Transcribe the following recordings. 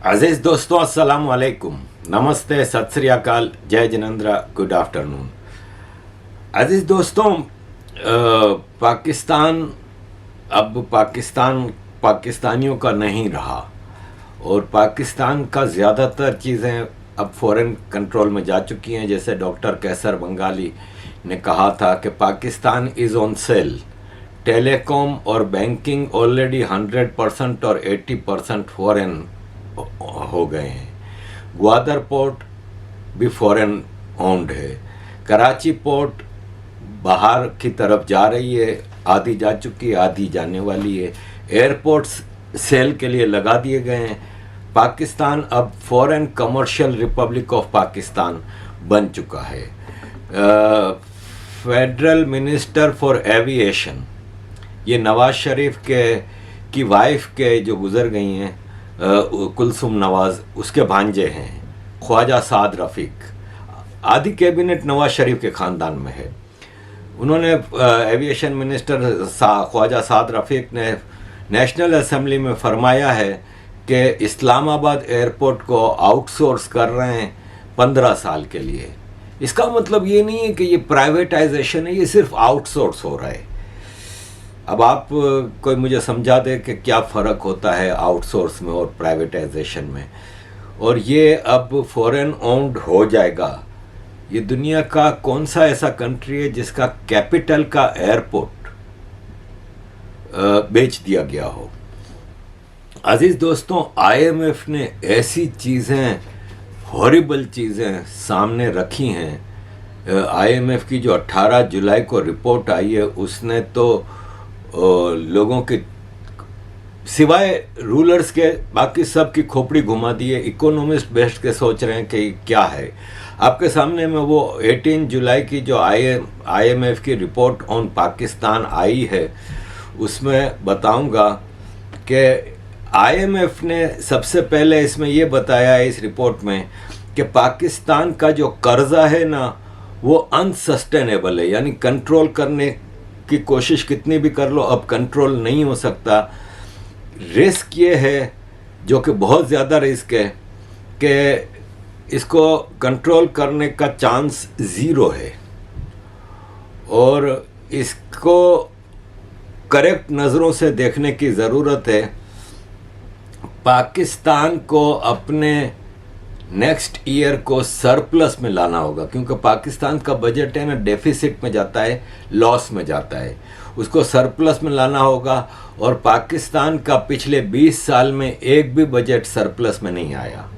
अजीज दोस्तों, अस्सलाम वालेकुम, नमस्ते, सत श्री अकाल, जय जिनेंद्र, गुड आफ्टरनून। अजीज दोस्तों, पाकिस्तान अब पाकिस्तानियों का नहीं रहा और पाकिस्तान का ज़्यादातर चीज़ें अब फॉरेन कंट्रोल में जा चुकी हैं। जैसे डॉक्टर कैसर बंगाली ने कहा था कि Pakistan is on sale, telecom और बैंकिंग ऑलरेडी 100% और 80% फॉरेन हो गए हैं। ग्वादर पोर्ट भी फॉरेन ओन्ड है। कराची पोर्ट बाहर की तरफ जा रही है, आधी जा चुकी है, आधी जाने वाली है। एयरपोर्ट्स सेल के लिए लगा दिए गए हैं। पाकिस्तान अब foreign commercial Republic of Pakistan बन चुका है। फेडरल मिनिस्टर फॉर एविएशन, ये नवाज शरीफ की वाइफ के जो गुजर गई हैं, कुलसुम नवाज, उसके भांजे हैं ख्वाजा साद रफ़ीक। आधी कैबिनेट नवाज शरीफ के ख़ानदान में है। उन्होंने एविएशन मिनिस्टर ख्वाजा साद रफ़ीक ने नेशनल असेंबली में फरमाया है कि इस्लामाबाद एयरपोर्ट को आउटसोर्स कर रहे हैं 15 साल के लिए। इसका मतलब ये नहीं है कि ये प्राइवेटाइजेशन है, ये सिर्फ आउटसोर्स हो रहा है। अब आप कोई मुझे समझा दे कि क्या फ़र्क होता है आउटसोर्स में और प्राइवेटाइजेशन में। और ये अब फॉरेन ओन्ड हो जाएगा। ये दुनिया का कौन सा ऐसा कंट्री है जिसका कैपिटल का एयरपोर्ट बेच दिया गया हो। अजीज़ दोस्तों, आईएमएफ ने ऐसी चीज़ें, हॉरिबल चीज़ें सामने रखी हैं। आईएमएफ की जो 18 जुलाई को रिपोर्ट आई है, उसने तो लोगों के सिवाय रूलर्स के बाकी सब की खोपड़ी घुमा दी है। इकोनॉमिस्ट बेस्ट के सोच रहे हैं कि क्या है। आपके सामने में वो 18 जुलाई की जो आईएमएफ की रिपोर्ट ऑन पाकिस्तान आई है, उसमें बताऊंगा कि आईएमएफ ने सबसे पहले इसमें ये बताया है इस रिपोर्ट में कि पाकिस्तान का जो कर्जा है ना, वो अनसस्टेनेबल है। यानी कंट्रोल करने की कोशिश कितनी भी कर लो, अब कंट्रोल नहीं हो सकता। रिस्क ये है, जो कि बहुत ज़्यादा रिस्क है, कि इसको कंट्रोल करने का चांस ज़ीरो है और इसको करेक्ट नज़रों से देखने की ज़रूरत है। पाकिस्तान को अपने नेक्स्ट ईयर को सरप्लस में लाना होगा, क्योंकि पाकिस्तान का बजट है ना, डेफिसिट में जाता है, लॉस में जाता है। उसको सरप्लस में लाना होगा। और पाकिस्तान का पिछले 20 साल में एक भी बजट सरप्लस में नहीं आया।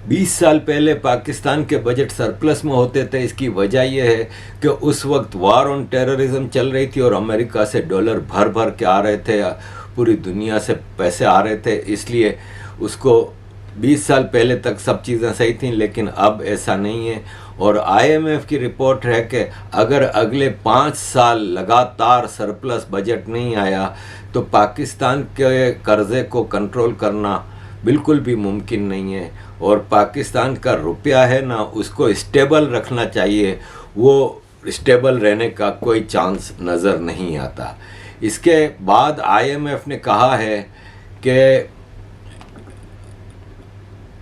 20 साल पहले पाकिस्तान के बजट सरप्लस में होते थे। इसकी वजह यह है कि उस वक्त वार ऑन टेररिज्म चल रही थी और अमेरिका से डॉलर भर भर के आ रहे थे, पूरी दुनिया से पैसे आ रहे थे। इसलिए उसको 20 साल पहले तक सब चीज़ें सही थीं, लेकिन अब ऐसा नहीं है। और आईएमएफ की रिपोर्ट है कि अगर अगले 5 साल लगातार सरप्लस बजट नहीं आया तो पाकिस्तान के कर्ज़े को कंट्रोल करना बिल्कुल भी मुमकिन नहीं है। और पाकिस्तान का रुपया है ना, उसको स्टेबल रखना चाहिए। वो स्टेबल रहने का कोई चांस नज़र नहीं आता। इसके बाद आईएमएफ ने कहा है कि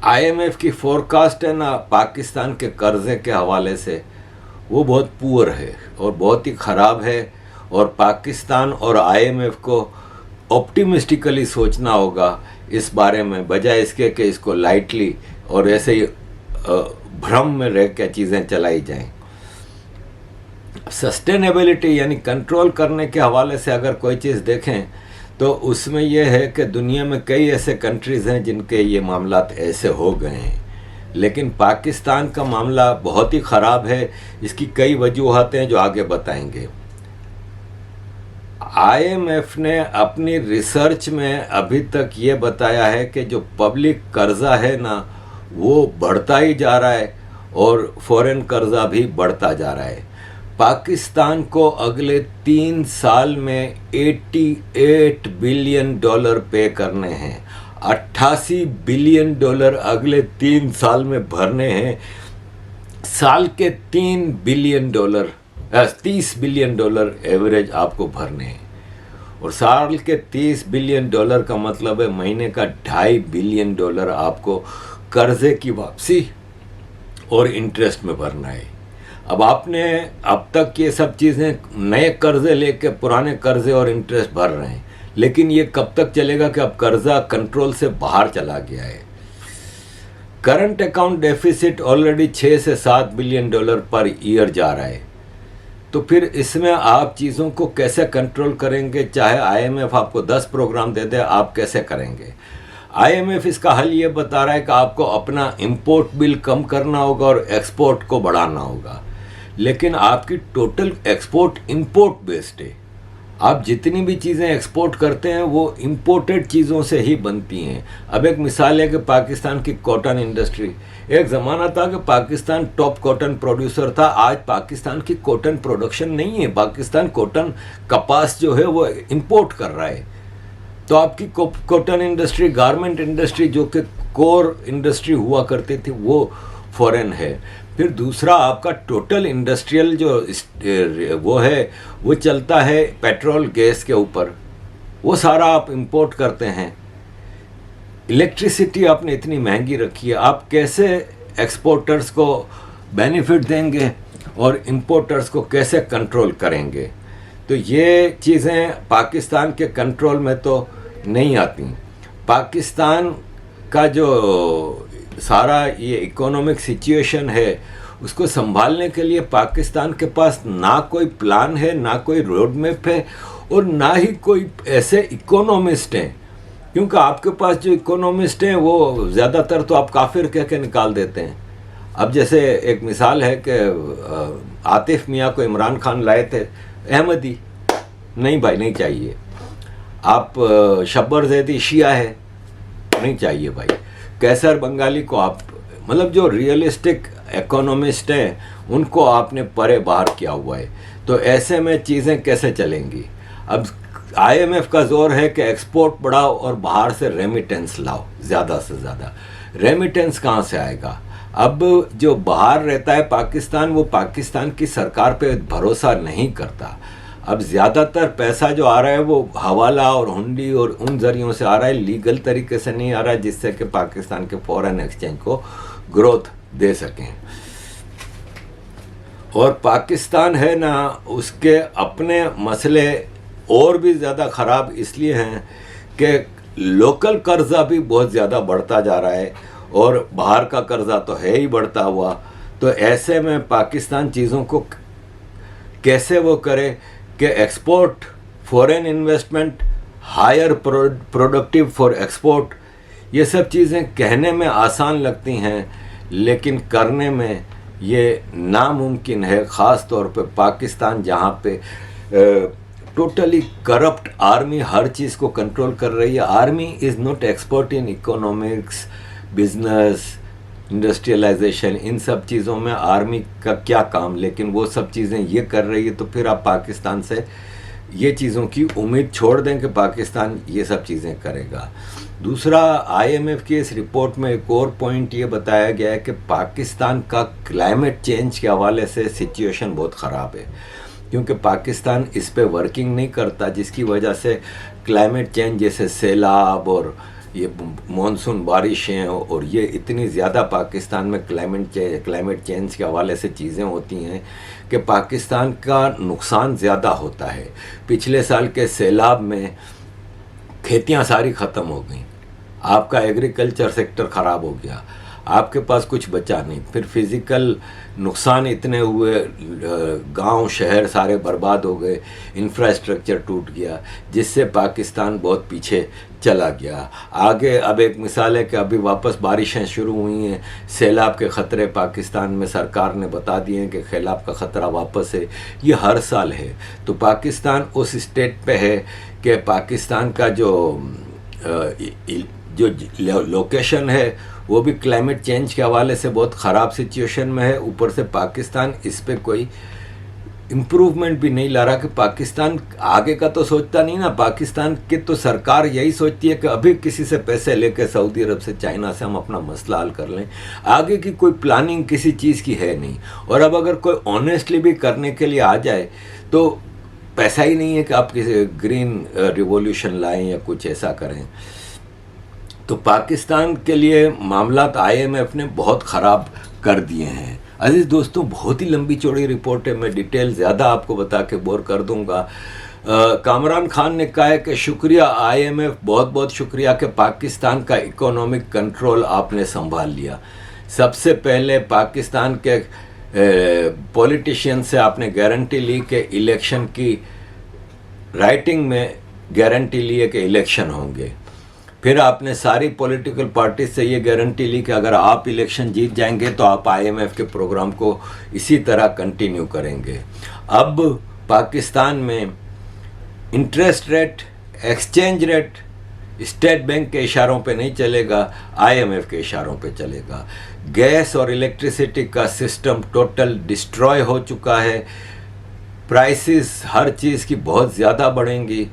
आईएमएफ की फोरकास्ट है ना, पाकिस्तान के कर्ज़े के हवाले से वो बहुत पुअर है और बहुत ही ख़राब है। और पाकिस्तान और आईएमएफ को ऑप्टिमिस्टिकली सोचना होगा इस बारे में, बजाय इसके कि इसको लाइटली और ऐसे ही भ्रम में रह के चीज़ें चलाई जाएं। सस्टेनेबिलिटी यानी कंट्रोल करने के हवाले से अगर कोई चीज़ देखें तो उसमें यह है कि दुनिया में कई ऐसे कंट्रीज़ हैं जिनके ये मामलात ऐसे हो गए हैं, लेकिन पाकिस्तान का मामला बहुत ही ख़राब है। इसकी कई वजूहातें हैं जो आगे बताएंगे। आईएमएफ ने अपनी रिसर्च में अभी तक ये बताया है कि जो पब्लिक कर्जा है ना, वो बढ़ता ही जा रहा है और फॉरेन कर्जा भी बढ़ता जा रहा है। पाकिस्तान को अगले 3 साल में 88 बिलियन डॉलर पे करने हैं। 88 बिलियन डॉलर अगले 3 साल में भरने हैं। साल के 30 बिलियन डॉलर एवरेज आपको भरने हैं। और साल के $30 बिलियन का मतलब है महीने का $2.5 बिलियन आपको कर्जे की वापसी और इंटरेस्ट में भरना है। अब आपने अब तक ये सब चीज़ें नए कर्जे लेके पुराने कर्जे और इंटरेस्ट भर रहे हैं, लेकिन ये कब तक चलेगा कि अब कर्जा कंट्रोल से बाहर चला गया है। करंट अकाउंट डेफिसिट ऑलरेडी 6 से $7 बिलियन पर ईयर जा रहा है। तो फिर इसमें आप चीज़ों को कैसे कंट्रोल करेंगे? चाहे आईएमएफ आपको 10 प्रोग्राम दे दे, आप कैसे करेंगे? आईएमएफ इसका हल ये बता रहा है कि आपको अपना इंपोर्ट बिल कम करना होगा और एक्सपोर्ट को बढ़ाना होगा, लेकिन आपकी टोटल एक्सपोर्ट इंपोर्ट बेस्ड है। आप जितनी भी चीज़ें एक्सपोर्ट करते हैं वो इंपोर्टेड चीज़ों से ही बनती हैं। अब एक मिसाल है कि पाकिस्तान की कॉटन इंडस्ट्री, एक ज़माना था कि पाकिस्तान टॉप कॉटन प्रोड्यूसर था, आज पाकिस्तान की कॉटन प्रोडक्शन नहीं है। पाकिस्तान कॉटन कपास जो है वो इंपोर्ट कर रहा है। तो आपकी कॉटन इंडस्ट्री, गारमेंट इंडस्ट्री जो कि कोर इंडस्ट्री हुआ करती थी वो फॉरेन है। फिर दूसरा आपका टोटल इंडस्ट्रियल जो वो है वो चलता है पेट्रोल गैस के ऊपर, वो सारा आप इंपोर्ट करते हैं। इलेक्ट्रिसिटी आपने इतनी महंगी रखी है, आप कैसे एक्सपोर्टर्स को बेनिफिट देंगे और इंपोर्टर्स को कैसे कंट्रोल करेंगे? तो ये चीज़ें पाकिस्तान के कंट्रोल में तो नहीं आती। पाकिस्तान का जो सारा ये इकोनॉमिक सिचुएशन है उसको संभालने के लिए पाकिस्तान के पास ना कोई प्लान है, ना कोई रोड मैप है और ना ही कोई ऐसे इकोनॉमिस्ट हैं, क्योंकि आपके पास जो इकोनॉमिस्ट हैं वो ज़्यादातर तो आप काफिर कह के निकाल देते हैं। अब जैसे एक मिसाल है कि आतिफ मियाँ को इमरान खान लाए थे, अहमदी नहीं भाई, नहीं चाहिए। आप शब्बर जैदी शिया है, नहीं चाहिए भाई। कैसर बंगाली को आप, मतलब जो रियलिस्टिक इकोनॉमिस्ट हैं उनको आपने परे बाहर किया हुआ है। तो ऐसे में चीज़ें कैसे चलेंगी? अब आईएमएफ का जोर है कि एक्सपोर्ट बढ़ाओ और बाहर से रेमिटेंस लाओ ज़्यादा से ज़्यादा। रेमिटेंस कहाँ से आएगा? अब जो बाहर रहता है पाकिस्तान, वो पाकिस्तान की सरकार पे भरोसा नहीं करता। अब ज़्यादातर पैसा जो आ रहा है वो हवाला और हुंडी और उन जरियों से आ रहा है, लीगल तरीके से नहीं आ रहा है, जिससे कि पाकिस्तान के फॉरेन एक्सचेंज को ग्रोथ दे सकें। और पाकिस्तान है ना, उसके अपने मसले और भी ज़्यादा ख़राब इसलिए हैं कि लोकल कर्जा भी बहुत ज़्यादा बढ़ता जा रहा है और बाहर का कर्जा तो है ही बढ़ता हुआ। तो ऐसे में पाकिस्तान चीज़ों को कैसे वो करे कि export, foreign investment, higher productive for export, ये सब चीज़ें कहने में आसान लगती हैं लेकिन करने में ये नामुमकिन है। ख़ास तौर पे पाकिस्तान जहाँ पे टोटली करप्ट आर्मी हर चीज़ को कंट्रोल कर रही है। Army is not expert in economics, business, industrialisation, इन सब चीज़ों में आर्मी का क्या काम, लेकिन वो सब चीज़ें ये कर रही है। तो फिर आप पाकिस्तान से ये चीज़ों की उम्मीद छोड़ दें कि पाकिस्तान ये सब चीज़ें करेगा। दूसरा, आईएमएफ की इस रिपोर्ट में एक और पॉइंट ये बताया गया है कि पाकिस्तान का क्लाइमेट चेंज के हवाले से सिचुएशन बहुत ख़राब है, क्योंकि पाकिस्तान इस पे वर्किंग नहीं करता, जिसकी वजह से क्लाइमेट चेंज जैसे सैलाब और ये मॉनसून बारिशें और ये इतनी ज़्यादा पाकिस्तान में क्लाइमेट चेंज के हवाले से चीज़ें होती हैं कि पाकिस्तान का नुकसान ज़्यादा होता है। पिछले साल के सैलाब में खेतियाँ सारी ख़त्म हो गई, आपका एग्रीकल्चर सेक्टर ख़राब हो गया, आपके पास कुछ बचा नहीं। फिर फिज़िकल नुकसान इतने हुए, गांव शहर सारे बर्बाद हो गए, इंफ्रास्ट्रक्चर टूट गया, जिससे पाकिस्तान बहुत पीछे चला गया। आगे अब एक मिसाल है कि अभी वापस बारिशें शुरू हुई हैं, सैलाब के ख़तरे पाकिस्तान में सरकार ने बता दिए हैं कि सैलाब का ख़तरा वापस है। ये हर साल है। तो पाकिस्तान उस स्टेट पे है कि पाकिस्तान का जो लोकेशन है वो भी क्लाइमेट चेंज के हवाले से बहुत ख़राब सिचुएशन में है। ऊपर से पाकिस्तान इस पे कोई इम्प्रूवमेंट भी नहीं ला रहा कि पाकिस्तान आगे का तो सोचता नहीं ना। पाकिस्तान की तो सरकार यही सोचती है कि अभी किसी से पैसे लेके सऊदी अरब से, चाइना से हम अपना मसला हल कर लें। आगे की कोई प्लानिंग किसी चीज़ की है नहीं। और अब अगर कोई ऑनेस्टली भी करने के लिए आ जाए तो पैसा ही नहीं है कि आप किसी ग्रीन रिवॉल्यूशन लाएं या कुछ ऐसा करें। तो पाकिस्तान के लिए मामलात आईएमएफ ने बहुत ख़राब कर दिए हैं। अजीज़ दोस्तों, बहुत ही लंबी चौड़ी रिपोर्ट है, मैं डिटेल ज़्यादा आपको बता के बोर कर दूंगा। कामरान खान ने कहा है कि शुक्रिया आईएमएफ, बहुत बहुत शुक्रिया कि पाकिस्तान का इकोनॉमिक कंट्रोल आपने संभाल लिया। सबसे पहले पाकिस्तान के पॉलिटिशियन से आपने गारंटी ली कि इलेक्शन की राइटिंग में गारंटी ली है कि इलेक्शन होंगे। फिर आपने सारी पॉलिटिकल पार्टी से ये गारंटी ली कि अगर आप इलेक्शन जीत जाएंगे तो आप आईएमएफ के प्रोग्राम को इसी तरह कंटिन्यू करेंगे। अब पाकिस्तान में interest rate, exchange rate state bank के इशारों पे नहीं चलेगा, आईएमएफ के इशारों पे चलेगा। गैस और इलेक्ट्रिसिटी का सिस्टम टोटल डिस्ट्रॉय हो चुका है। प्राइसेस हर चीज़ की बहुत ज़्यादा बढ़ेंगी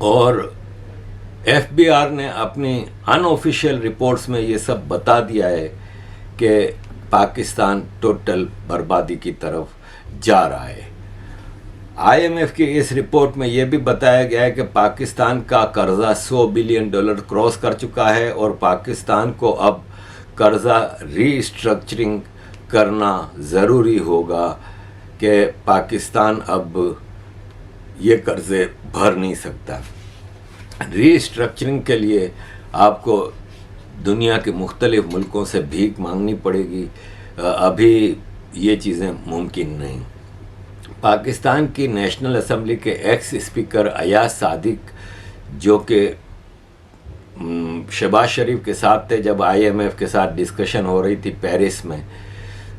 और एफबीआर ने अपनी अनऑफिशियल रिपोर्ट्स में ये सब बता दिया है कि पाकिस्तान टोटल बर्बादी की तरफ जा रहा है। आईएमएफ की इस रिपोर्ट में ये भी बताया गया है कि पाकिस्तान का कर्जा $100 बिलियन क्रॉस कर चुका है और पाकिस्तान को अब कर्जा रीस्ट्रक्चरिंग करना ज़रूरी होगा कि पाकिस्तान अब ये कर्जे भर नहीं सकता। रीस्ट्रक्चरिंग के लिए आपको दुनिया के मुख्तलिफ मुल्कों से भीख मांगनी पड़ेगी। अभी ये चीज़ें मुमकिन नहीं। पाकिस्तान की नेशनल असम्बली के एक्स स्पीकर अयाज सादिक, जो कि शहबाज शरीफ के साथ थे जब आईएमएफ के साथ डिस्कशन हो रही थी पेरिस में,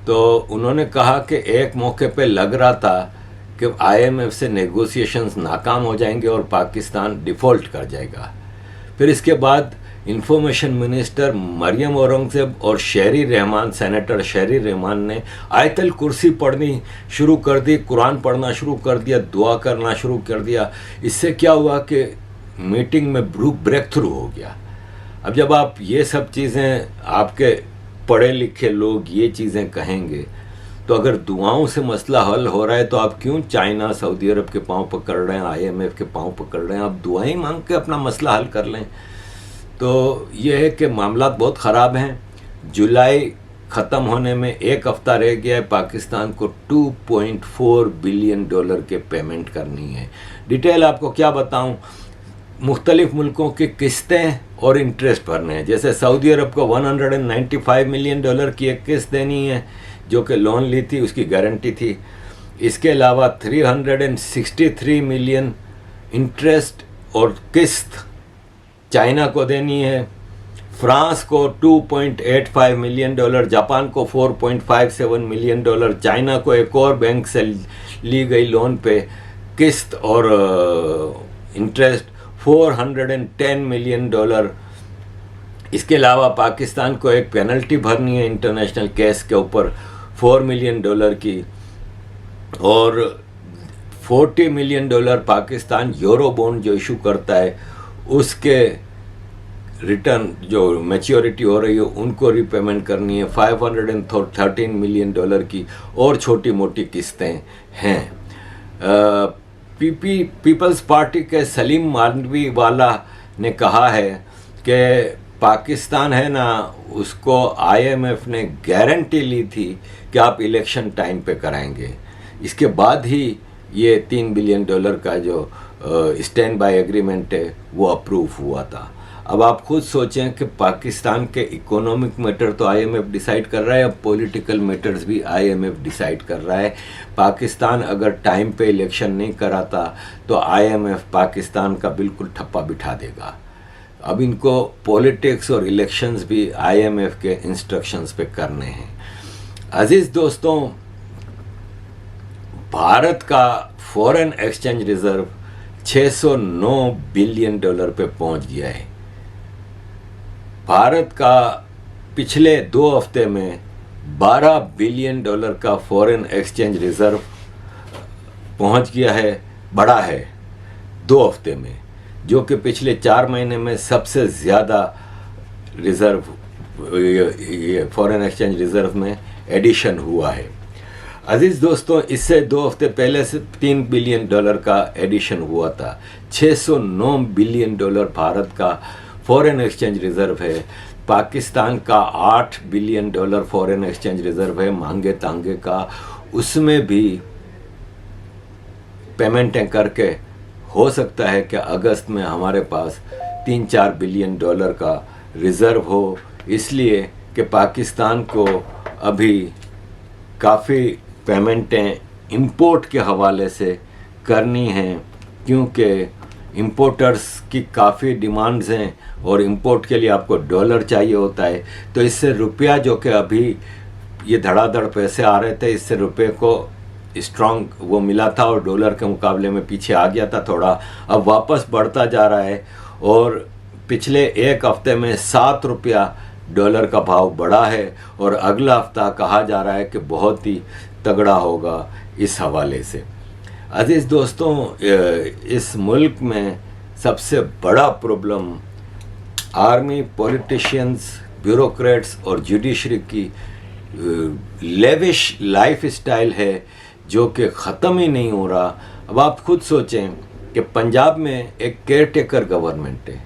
तो उन्होंने कहा कि एक मौके पे लग रहा था कि आईएमएफ से नेगोशिएशंस नाकाम हो जाएंगे और पाकिस्तान डिफ़ॉल्ट कर जाएगा। फिर इसके बाद इंफॉर्मेशन मिनिस्टर मरियम औरंगज़ेब और शहरी रहमान, सेनेटर शहरी रहमान ने आयतल कुर्सी पढ़नी शुरू कर दी, कुरान पढ़ना शुरू कर दिया, दुआ करना शुरू कर दिया। इससे क्या हुआ कि मीटिंग में ब्रेक थ्रू हो गया। अब जब आप ये सब चीज़ें, आपके पढ़े लिखे लोग ये चीज़ें कहेंगे, तो अगर दुआओं से मसला हल हो रहा है तो आप क्यों चाइना, सऊदी अरब के पांव पकड़ रहे हैं, आईएमएफ के पांव पकड़ रहे हैं? आप दुआएं मांग के अपना मसला हल कर लें। तो ये है कि मामला बहुत ख़राब हैं। जुलाई ख़त्म होने में एक हफ़्ता रह गया है। पाकिस्तान को $2.4 बिलियन के पेमेंट करनी है। डिटेल आपको क्या बताऊं, मुख्तलिफ मुल्कों की किस्तें और इंटरेस्ट भरने हैं। जैसे सऊदी अरब को $195 मिलियन की एक किस्त देनी है जो कि लोन ली थी, उसकी गारंटी थी। इसके अलावा 363 मिलियन इंटरेस्ट और किस्त चाइना को देनी है। फ्रांस को $2.85 मिलियन, जापान को $4.57 मिलियन, चाइना को एक और बैंक से ली गई लोन पे किस्त और इंटरेस्ट $410 मिलियन। इसके अलावा पाकिस्तान को एक पेनल्टी भरनी है इंटरनेशनल केस के ऊपर $4 मिलियन की, और $40 मिलियन पाकिस्तान यूरो बॉन्ड जो इशू करता है उसके रिटर्न जो मैच्योरिटी हो रही है उनको रीपेमेंट करनी है। $513 मिलियन की और छोटी मोटी किस्तें हैं। पीपल्स पार्टी के सलीम मानवी वाला ने कहा है कि पाकिस्तान है ना, उसको आईएमएफ ने गारंटी ली थी कि आप इलेक्शन टाइम पे कराएंगे। इसके बाद ही ये $3 बिलियन का जो स्टैंड बाय एग्रीमेंट है वो अप्रूव हुआ था। अब आप खुद सोचें कि पाकिस्तान के इकोनॉमिक मैटर तो आईएमएफ डिसाइड कर रहा है, अब पॉलिटिकल मैटर्स भी आईएमएफ डिसाइड कर रहा है। पाकिस्तान अगर टाइम पे इलेक्शन नहीं कराता तो आईएमएफ पाकिस्तान का बिल्कुल ठप्पा बिठा देगा। अब इनको पॉलिटिक्स और इलेक्शंस भी आईएमएफ के इंस्ट्रक्शंस पे करने हैं। अजीज दोस्तों, भारत का फॉरेन एक्सचेंज रिजर्व $609 बिलियन पे पहुंच गया है। भारत का पिछले 2 हफ्ते में $12 बिलियन का फॉरेन एक्सचेंज रिजर्व पहुंच गया है, बढ़ा है 2 हफ्ते में, जो कि पिछले 4 महीने में सबसे ज़्यादा रिजर्व, ये फॉरेन एक्सचेंज रिजर्व में एडिशन हुआ है। अजीज दोस्तों, इससे 2 हफ्ते पहले से $3 बिलियन का एडिशन हुआ था। $609 बिलियन भारत का फॉरेन एक्सचेंज रिजर्व है। पाकिस्तान का $8 बिलियन फॉरेन एक्सचेंज रिजर्व है मांगे तांगे का। उसमें भी पेमेंटें करके हो सकता है कि अगस्त में हमारे पास $3-4 बिलियन का रिज़र्व हो, इसलिए कि पाकिस्तान को अभी काफ़ी पेमेंटें इंपोर्ट के हवाले से करनी हैं, क्योंकि इंपोर्टर्स की काफ़ी डिमांड्स हैं और इंपोर्ट के लिए आपको डॉलर चाहिए होता है। तो इससे रुपया, जो कि अभी ये धड़ाधड़ पैसे आ रहे थे, इससे रुपये को स्ट्रॉन्ग वो मिला था और डॉलर के मुकाबले में पीछे आ गया था थोड़ा, अब वापस बढ़ता जा रहा है। और पिछले 1 हफ्ते में ₹7 डॉलर का भाव बढ़ा है और अगला हफ्ता कहा जा रहा है कि बहुत ही तगड़ा होगा इस हवाले से। अजीज़ दोस्तों, इस मुल्क में सबसे बड़ा प्रॉब्लम आर्मी, पॉलिटिशियंस, ब्यूरोक्रेट्स और जुडिशरी की लेविश लाइफ स्टाइल है, जो कि ख़त्म ही नहीं हो रहा। अब आप खुद सोचें कि पंजाब में एक केयर टेकर गवर्नमेंट है,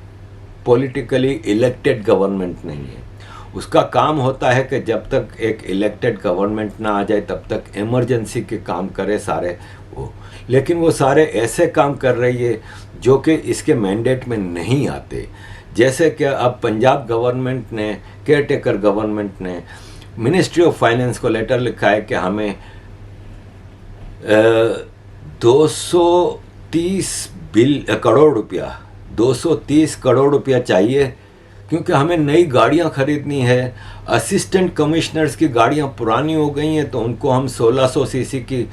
पॉलिटिकली इलेक्टेड गवर्नमेंट नहीं है। उसका काम होता है कि जब तक एक इलेक्टेड गवर्नमेंट ना आ जाए तब तक इमरजेंसी के काम करे सारे वो, लेकिन वो सारे ऐसे काम कर रही है जो कि इसके मैंडेट में नहीं आते। जैसे कि अब पंजाब गवर्नमेंट ने, केयर टेकर गवर्नमेंट ने मिनिस्ट्री ऑफ फाइनेंस को लेटर लिखा है कि हमें 230 करोड़ रुपया चाहिए, क्योंकि हमें नई गाड़ियां खरीदनी है। असिस्टेंट कमिश्नर्स की गाड़ियां पुरानी हो गई हैं, तो उनको हम 1600 सीसी की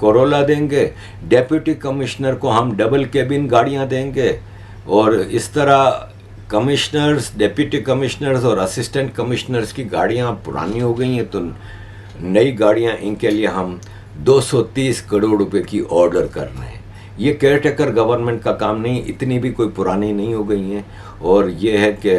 कोरोला देंगे। डेप्यूटी कमिश्नर को हम डबल केबिन गाड़ियां देंगे, और इस तरह कमिश्नर्स, डेप्यूटी कमिश्नर्स और असिस्टेंट कमिश्नर्स की गाड़ियां पुरानी हो गई हैं, तो नई गाड़ियां, इनके लिए हम 230 करोड़ रुपए की ऑर्डर कर रहे हैं। ये केयर टेकर गवर्नमेंट का काम नहीं, इतनी भी कोई पुरानी नहीं हो गई हैं। और ये है कि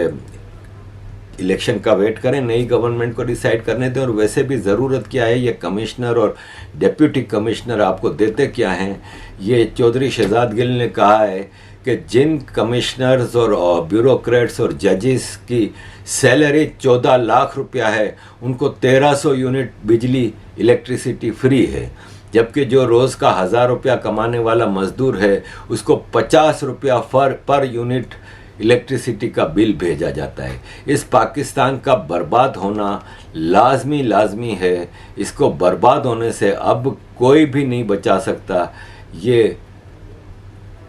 इलेक्शन का वेट करें, नई गवर्नमेंट को डिसाइड करने दें। और वैसे भी ज़रूरत क्या है, ये कमिश्नर और डेप्यूटी कमिश्नर आपको देते क्या हैं? ये चौधरी शहजाद गिल ने कहा है कि जिन कमिश्नर्स और ब्यूरोक्रेट्स और जजेस की सैलरी 14 लाख रुपया है, उनको 1300 यूनिट बिजली, इलेक्ट्रिसिटी फ्री है, जबकि जो रोज़ का 1000 रुपया कमाने वाला मज़दूर है उसको 50 रुपया पर यूनिट इलेक्ट्रिसिटी का बिल भेजा जाता है। इस पाकिस्तान का बर्बाद होना लाजमी है। इसको बर्बाद होने से अब कोई भी नहीं बचा सकता। ये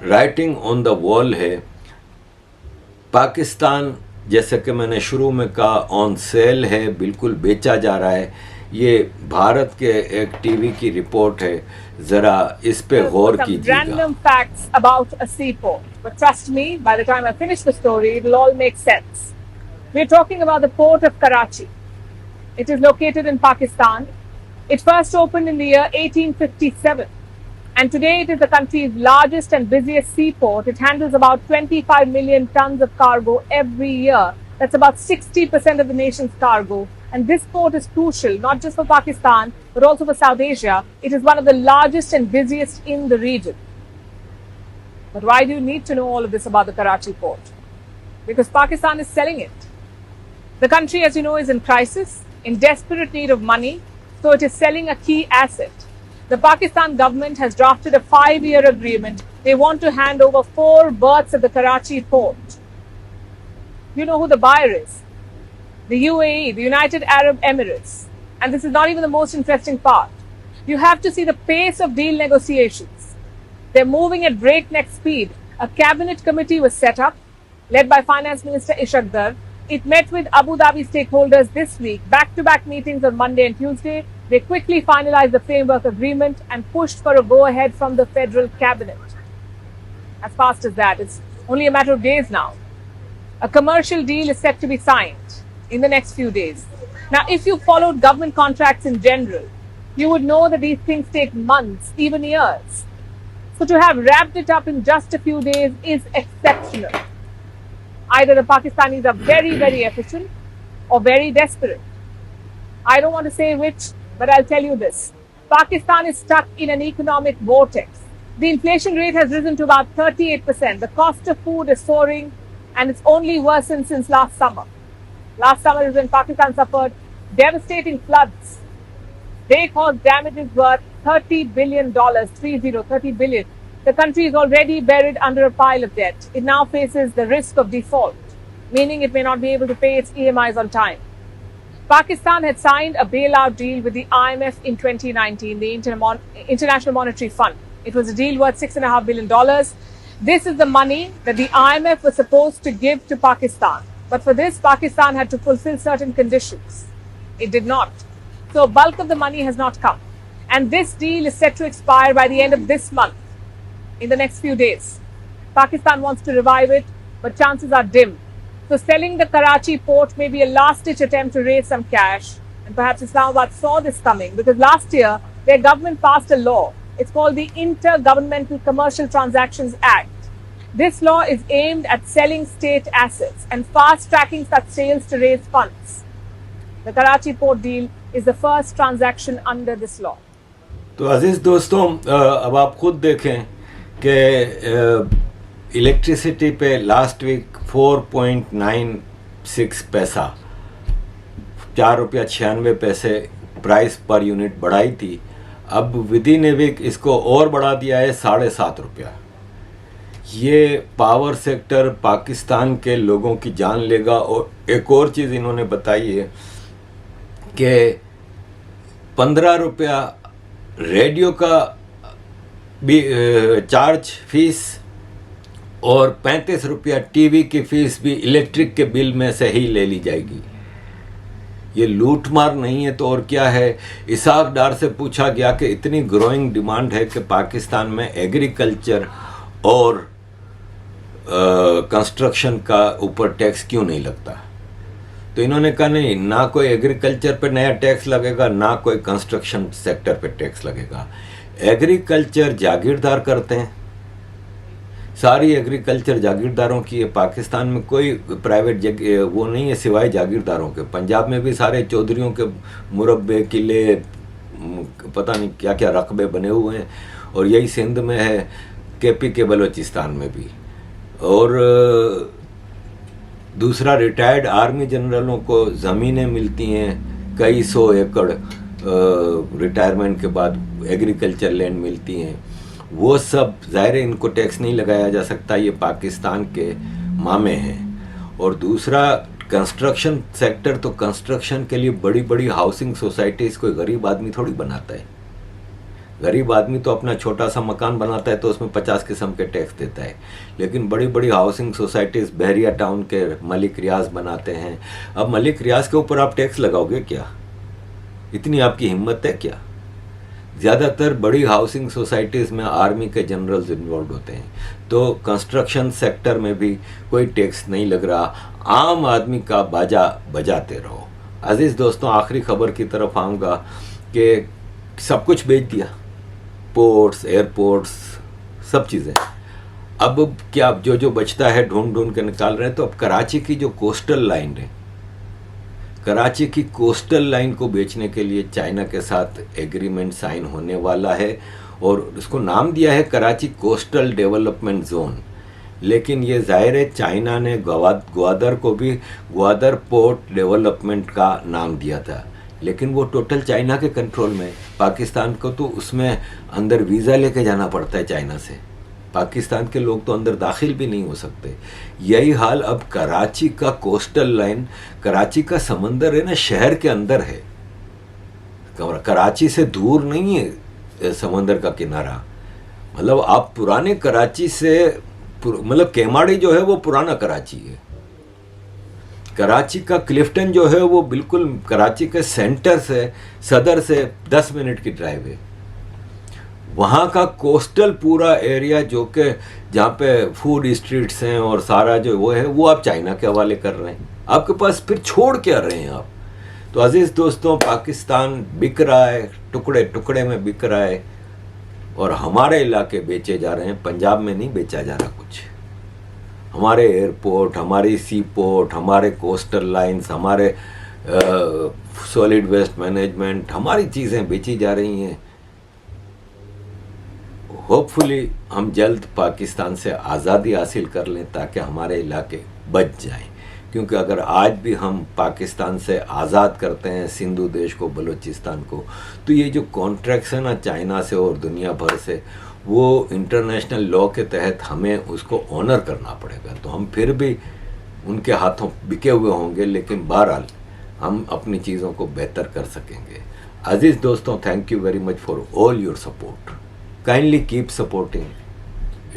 राइटिंग ऑन द वॉल है। पाकिस्तान, जैसे कि मैंने शुरू में कहा, ऑन सेल है, बिल्कुल बेचा जा रहा है। ये भारत के एक टीवी की रिपोर्ट है, जरा इस पे गौर कीजिएगा। Random facts about a seaport, but trust me, by the time I finish the story, it'll all make sense. We're talking about the port of Karachi. It is located in Pakistan. It first opened in the year 1857, and today it is the country's largest and busiest seaport. It handles about 25 million tons of cargo every year. That's about 60% of the nation's cargo. And this port is crucial, not just for Pakistan, but also for South Asia. It is one of the largest and busiest in the region. But why do you need to know all of this about the Karachi port? Because Pakistan is selling it. The country, as you know, is in crisis, in desperate need of money, so it is selling a key asset. The Pakistan government has drafted a 5-year agreement. They want to hand over 4 berths at the Karachi port. You know who the buyer is? The UAE, the United Arab Emirates. And this is not even the most interesting part. You have to see the pace of deal negotiations. They're moving at breakneck speed. A cabinet committee was set up, led by Finance Minister Ishaq Dar. It met with Abu Dhabi stakeholders this week, back-to-back meetings on Monday and Tuesday. They quickly finalized the framework agreement and pushed for a go-ahead from the federal cabinet. As fast as that, it's only a matter of days now. A commercial deal is set to be signed in the next few days. Now, if you followed government contracts in general, you would know that these things take months, even years. So to have wrapped it up in just a few days is exceptional. Either the Pakistanis are very, very efficient or very desperate. I don't want to say which, But I'll tell you this. Pakistan is stuck in an economic vortex. The inflation rate has risen to about 38%. The cost of food is soaring and it's only worsened since last summer. Last summer is when Pakistan suffered devastating floods. They caused damages worth $30 billion, 30 billion. The country is already buried under a pile of debt. It now faces the risk of default, meaning it may not be able to pay its EMIs on time. Pakistan had signed a bailout deal with the IMF in 2019, the International Monetary Fund. It was a deal worth $6.5 billion. This is the money that the IMF was supposed to give to Pakistan. But for this, Pakistan had to fulfill certain conditions. It did not. So bulk of the money has not come. And this deal is set to expire by the end of this month, in the next few days. Pakistan wants to revive it, but chances are dim. So selling the Karachi port may be a last-ditch attempt to raise some cash. And perhaps Islamabad saw this coming because last year their government passed a law. It's called the Intergovernmental Commercial Transactions Act. This law is aimed at selling state assets and fast-tracking such sales to raise funds. The Karachi port deal is the first transaction under this law. तो अजीज़ दोस्तों, अब आप खुद देखें कि electricity पे last week 4.96 पैसा, 4 रुपया 96 पैसे प्राइस पर यूनिट बढ़ाई थी. अब विद इन ए वीक इसको और बढ़ा दिया है 7.5 रुपया. ये पावर सेक्टर पाकिस्तान के लोगों की जान लेगा. और एक और चीज़ इन्होंने बताई है कि 15 रुपया रेडियो का भी चार्ज फीस और 35 रुपया टीवी की फीस भी इलेक्ट्रिक के बिल में से ही ले ली जाएगी. ये लूटमार नहीं है तो और क्या है. इसाक डार से पूछा गया कि इतनी ग्रोइंग डिमांड है कि पाकिस्तान में एग्रीकल्चर और कंस्ट्रक्शन का ऊपर टैक्स क्यों नहीं लगता. तो इन्होंने कहा नहीं, ना कोई एग्रीकल्चर पे नया टैक्स लगेगा, ना कोई कंस्ट्रक्शन सेक्टर पे टैक्स लगेगा. एग्रीकल्चर जागीरदार करते हैं, सारी एग्रीकल्चर जागीरदारों की है. पाकिस्तान में कोई प्राइवेट जगह वो नहीं है सिवाय जागीरदारों के. पंजाब में भी सारे चौधरियों के मुरब्बे, किले, पता नहीं क्या क्या रकबे बने हुए हैं. और यही सिंध में है, केपी के बलोचिस्तान में भी. और दूसरा, रिटायर्ड आर्मी जनरलों को ज़मीनें मिलती हैं, कई 100 एकड़ रिटायरमेंट के बाद एग्रीकल्चर लैंड मिलती हैं. वो सब ज़ाहिर है इनको टैक्स नहीं लगाया जा सकता, ये पाकिस्तान के मामे हैं. और दूसरा, कंस्ट्रक्शन सेक्टर, तो कंस्ट्रक्शन के लिए बड़ी बड़ी हाउसिंग सोसाइटीज़ कोई गरीब आदमी थोड़ी बनाता है. गरीब आदमी तो अपना छोटा सा मकान बनाता है तो उसमें 50 किस्म के टैक्स देता है. लेकिन बड़ी बड़ी हाउसिंग सोसाइटीज़ बहरिया टाउन के मलिक रियाज बनाते हैं. अब मलिक रियाज के ऊपर आप टैक्स लगाओगे क्या? इतनी आपकी हिम्मत है क्या? ज़्यादातर बड़ी हाउसिंग सोसाइटीज़ में आर्मी के जनरल्स इन्वॉल्व होते हैं. तो कंस्ट्रक्शन सेक्टर में भी कोई टैक्स नहीं लग रहा. आम आदमी का बाजा बजाते रहो. अजीज़ दोस्तों, आखिरी खबर की तरफ आऊँगा कि सब कुछ बेच दिया, पोर्ट्स, एयरपोर्ट्स, सब चीज़ें. अब क्या जो जो बचता है ढूंढ के निकाल रहे हैं. तो अब कराची की जो कोस्टल लाइन है, कराची की कोस्टल लाइन को बेचने के लिए चाइना के साथ एग्रीमेंट साइन होने वाला है. और इसको नाम दिया है कराची कोस्टल डेवलपमेंट जोन. लेकिन ये जाहिर है चाइना ने ग्वादर को भी ग्वादर पोर्ट डेवलपमेंट का नाम दिया था, लेकिन वो टोटल चाइना के कंट्रोल में. पाकिस्तान को तो उसमें अंदर वीज़ा लेके जाना पड़ता है चाइना से. पाकिस्तान के लोग तो अंदर दाखिल भी नहीं हो सकते. यही हाल अब कराची का कोस्टल लाइन, कराची का समंदर है ना, शहर के अंदर है. कराची से दूर नहीं है समंदर का किनारा. मतलब आप पुराने कराची से, मतलब केमाड़ी जो है वो पुराना कराची है. कराची का क्लिफ्टन जो है वो बिल्कुल कराची के सेंटर से, सदर से 10 मिनट की ड्राइव है. वहाँ का कोस्टल पूरा एरिया जो कि जहाँ पे फूड स्ट्रीट्स हैं और सारा जो वो है, वो आप चाइना के हवाले कर रहे हैं. आपके पास फिर छोड़ क्या रहे हैं आप? तो अजीज़ दोस्तों, पाकिस्तान बिक रहा है, टुकड़े टुकड़े में बिक रहा है. और हमारे इलाके बेचे जा रहे हैं. पंजाब में नहीं बेचा जा रहा कुछ. हमारे एयरपोर्ट, हमारी सी पोर्ट, हमारे कोस्टल लाइंस, हमारे सॉलिड वेस्ट मैनेजमेंट, हमारी चीज़ें बेची जा रही हैं। होपफुली हम जल्द पाकिस्तान से आज़ादी हासिल कर लें ताकि हमारे इलाके बच जाएं, क्योंकि अगर आज भी हम पाकिस्तान से आज़ाद करते हैं सिंधु देश को, बलूचिस्तान को, तो ये जो कॉन्ट्रैक्ट्स है ना चाइना से और दुनिया भर से, वो इंटरनेशनल लॉ के तहत हमें उसको ऑनर करना पड़ेगा। तो हम फिर भी उनके हाथों बिके हुए होंगे, लेकिन बहरहाल हम अपनी चीज़ों को बेहतर कर सकेंगे। अजीज़ दोस्तों, thank you very much for all your support. Kindly keep supporting,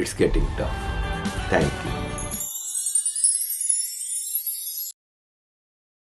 it's getting tough. Thank you.